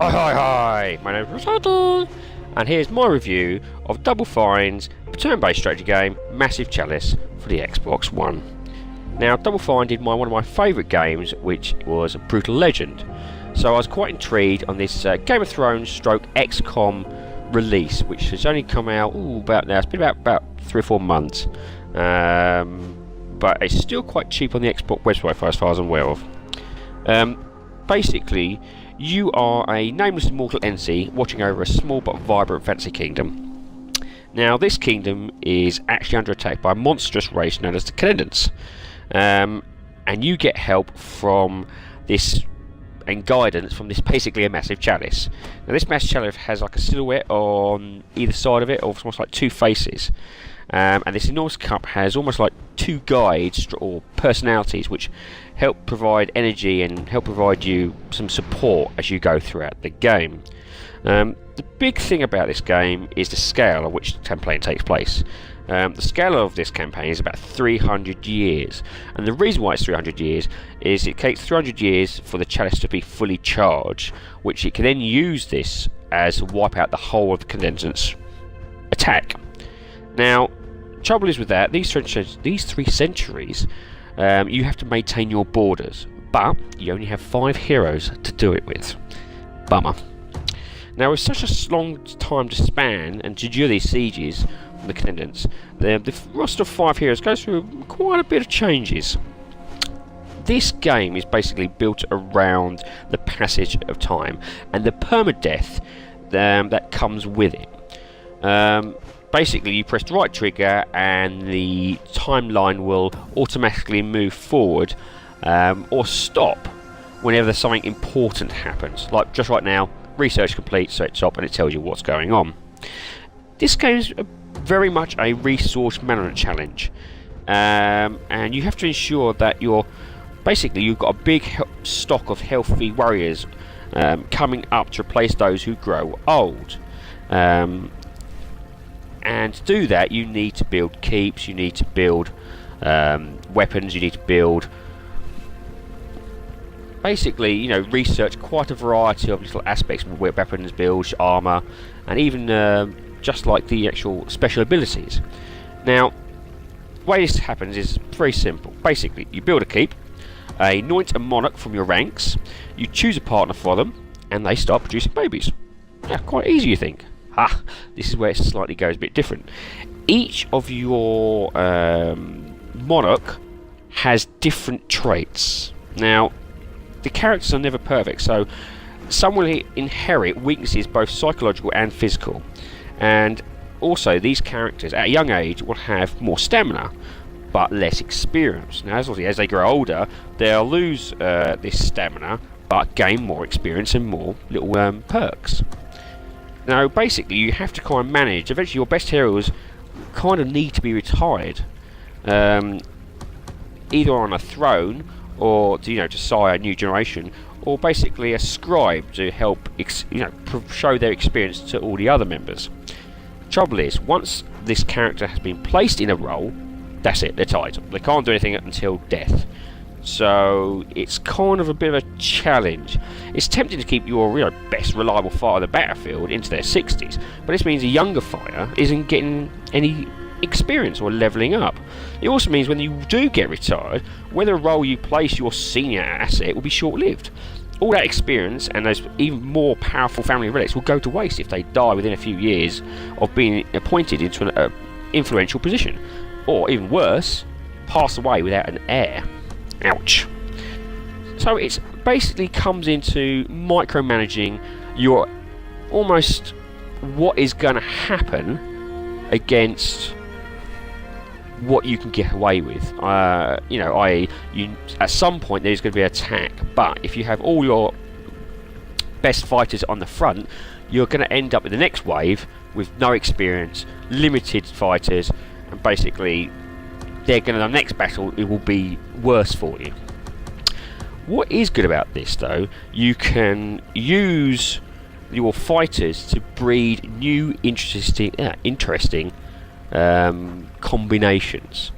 Hi, my name is Untitled, and here's my review of Double Fine's turn-based strategy game, Massive Chalice, for the Xbox One. Now, Double Fine did one of my favourite games, which was Brutal Legend, so I was quite intrigued on this Game of Thrones stroke XCOM release, which has only come out about now. It's been about 3 or 4 months, but it's still quite cheap on the Xbox website as far as I'm aware of. Basically, you are a nameless immortal entity watching over a small but vibrant fantasy kingdom. Now, this kingdom is actually under attack by a monstrous race known as the Challice, and you get help from this and guidance from this basically a massive chalice. Now, this massive chalice has like a silhouette on either side of it, or almost like 2 faces. And this enormous cup has almost like 2 guides or personalities which help provide energy and help provide you some support as you go throughout the game. The big thing about this game is the scale at which the campaign takes place. The scale of this campaign is about 300 years, and the reason why it's 300 years is it takes 300 years for the chalice to be fully charged, which it can then use this as to wipe out the whole of the condensant's attack. Now, trouble is with that, these 3 centuries, you have to maintain your borders, but you only have 5 heroes to do it with. Bummer. Now, with such a long time to span and to endure these sieges from the condensants, the roster of 5 heroes goes through quite a bit of changes. This game is basically built around the passage of time and the permadeath that comes with it. Basically, you press the right trigger and the timeline will automatically move forward or stop whenever there's something important happens. Like just right now, research complete, so it stops and it tells you what's going on. This game is very much a resource management challenge, and you have to ensure that you've got a big stock of healthy warriors coming up to replace those who grow old. And to do that, you need to build keeps, you need to build weapons, you need to build research quite a variety of little aspects of weapons, builds, armour, and even just like the actual special abilities. Now, the way this happens is very simple. Basically, you build a keep, anoint a monarch from your ranks, you choose a partner for them, and they start producing babies. Yeah, quite easy, you think. This is where it slightly goes a bit different. Each of your monarch has different traits. Now, the characters are never perfect, so some will inherit weaknesses both psychological and physical. And also, these characters at a young age will have more stamina, but less experience. Now, as they grow older, they'll lose this stamina, but gain more experience and more little perks. Now, basically, you have to kind of manage. Eventually, your best heroes kind of need to be retired, either on a throne or to sire a new generation, or basically a scribe to help show their experience to all the other members. Trouble is, once this character has been placed in a role, that's it. They're tied. They can't do anything until death. So it's kind of a bit of a challenge. It's tempting to keep your best reliable fighter on the battlefield into their 60s, but this means a younger fighter isn't getting any experience or levelling up. It also means when you do get retired, whether role you place your senior asset will be short-lived. All that experience and those even more powerful family relics will go to waste if they die within a few years of being appointed into an influential position, or even worse, pass away without an heir. Ouch. So it basically comes into micromanaging your almost what is going to happen against what you can get away with. At some point there's going to be an attack, but if you have all your best fighters on the front, you're going to end up in the next wave with no experience, limited fighters, and basically the next battle it will be worse for you. What is good about this, though, you can use your fighters to breed new interesting combinations.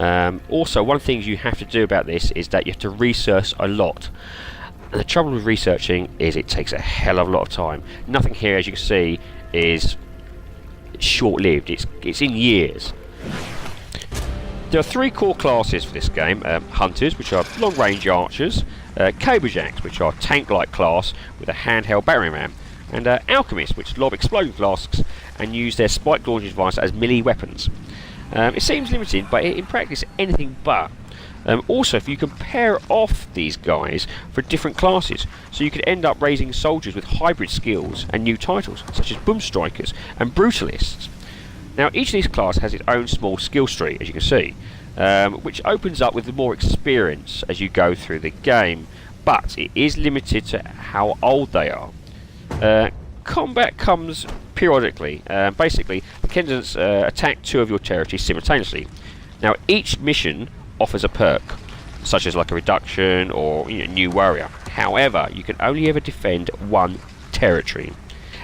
Also, one of the things you have to do about this is that you have to research a lot. And the trouble with researching is it takes a hell of a lot of time. Nothing here, as you can see, is short-lived. It's in years. There are 3 core classes for this game. Hunters, which are long-range archers, Caberjacks, which are tank-like class with a handheld battering ram, and Alchemists, which lob exploding flasks and use their spike launching device as melee weapons. It seems limited, but in practice anything but. Also, if you compare off these guys for different classes, so you could end up raising soldiers with hybrid skills and new titles, such as Boom Strikers and Brutalists. Now, each of these classes has its own small skill tree, as you can see, which opens up with more experience as you go through the game, but it is limited to how old they are. Combat comes periodically. Basically, the candidates attack 2 of your territories simultaneously. Now, each mission offers a perk, such as like a reduction or new warrior. However, you can only ever defend 1 territory,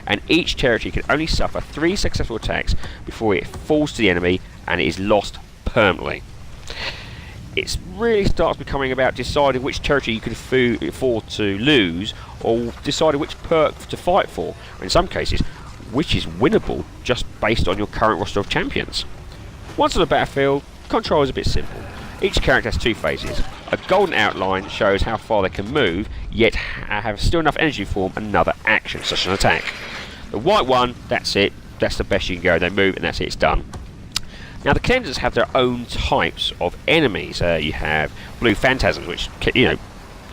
and each territory can only suffer 3 successful attacks before it falls to the enemy and it is lost permanently. It really starts becoming about deciding which territory you can afford to lose, or deciding which perk to fight for, or in some cases which is winnable just based on your current roster of champions. Once on the battlefield, control is a bit simple. Each character has 2 phases. A golden outline shows how far they can move, yet have still enough energy to form another action, such as an attack. The white one, that's it, that's the best you can go. They move and that's it, it's done. Now the candidates have their own types of enemies. You have blue phantasms, which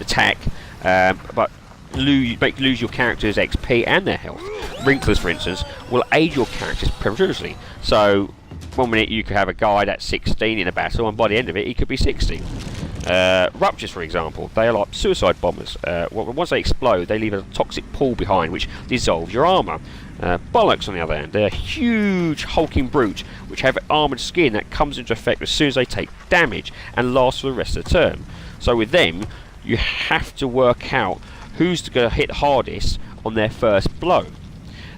attack, but make lose your character's XP and their health. Wrinklers, for instance, will aid your characters prematurely. So one minute you could have a guy that's 16 in a battle, and by the end of it, he could be 60. Ruptures, for example, they are like suicide bombers. Once they explode, they leave a toxic pool behind, which dissolves your armour. Bollocks, on the other hand, they're a huge hulking brute, which have armoured skin that comes into effect as soon as they take damage and lasts for the rest of the turn. So with them, you have to work out who's going to hit hardest on their first blow.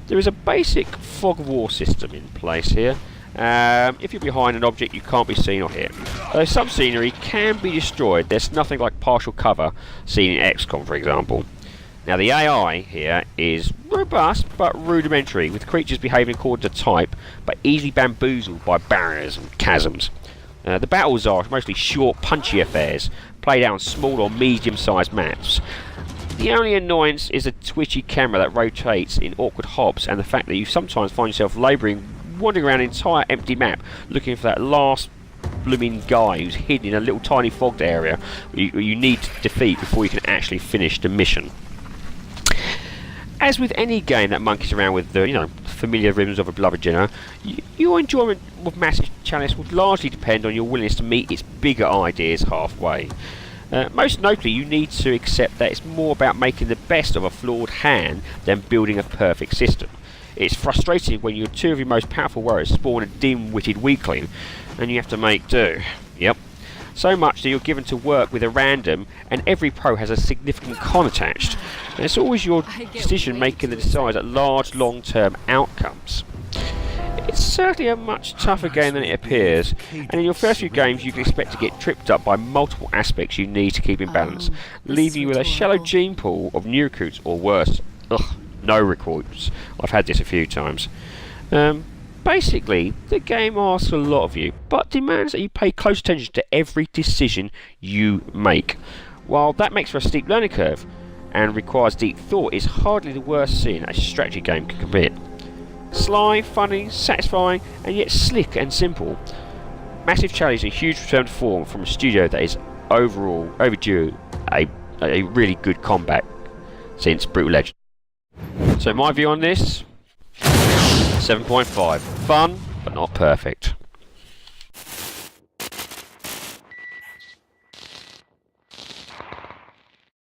There is a basic fog of war system in place here. If you're behind an object, you can't be seen or hit. Some scenery can be destroyed. There's nothing like partial cover seen in XCOM, for example. Now the AI here is robust but rudimentary, with creatures behaving according to type but easily bamboozled by barriers and chasms. The battles are mostly short, punchy affairs, played out on small or medium-sized maps. The only annoyance is a twitchy camera that rotates in awkward hops, and the fact that you sometimes find yourself labouring, wandering around an entire empty map looking for that last blooming guy who's hidden in a little tiny fogged area you need to defeat before you can actually finish the mission. As with any game that monkeys around with the familiar rhythms of a beloved genre, your enjoyment of Massive Chalice would largely depend on your willingness to meet its bigger ideas halfway. Most notably, you need to accept that it's more about making the best of a flawed hand than building a perfect system. It's frustrating when 2 of your most powerful warriors spawn a dim-witted weakling and you have to make do. Yep. So much that you're given to work with a random, and every pro has a significant con attached. And it's always your decision making that decides at large long-term outcomes. It's certainly a much tougher game than it appears, and in your first few games you can expect to get tripped up by multiple aspects you need to keep in balance, leaving you with a shallow gene pool of new recruits, or worse, no recruits. I've had this a few times. Basically, the game asks a lot of you, but demands that you pay close attention to every decision you make. While that makes for a steep learning curve and requires deep thought, it's hardly the worst sin a strategy game can commit. Sly, funny, satisfying, and yet slick and simple, Massive Challenge is a huge return to form from a studio that is overall overdue a really good combat since Brutal Legend. So my view on this, 7.5. Fun, but not perfect.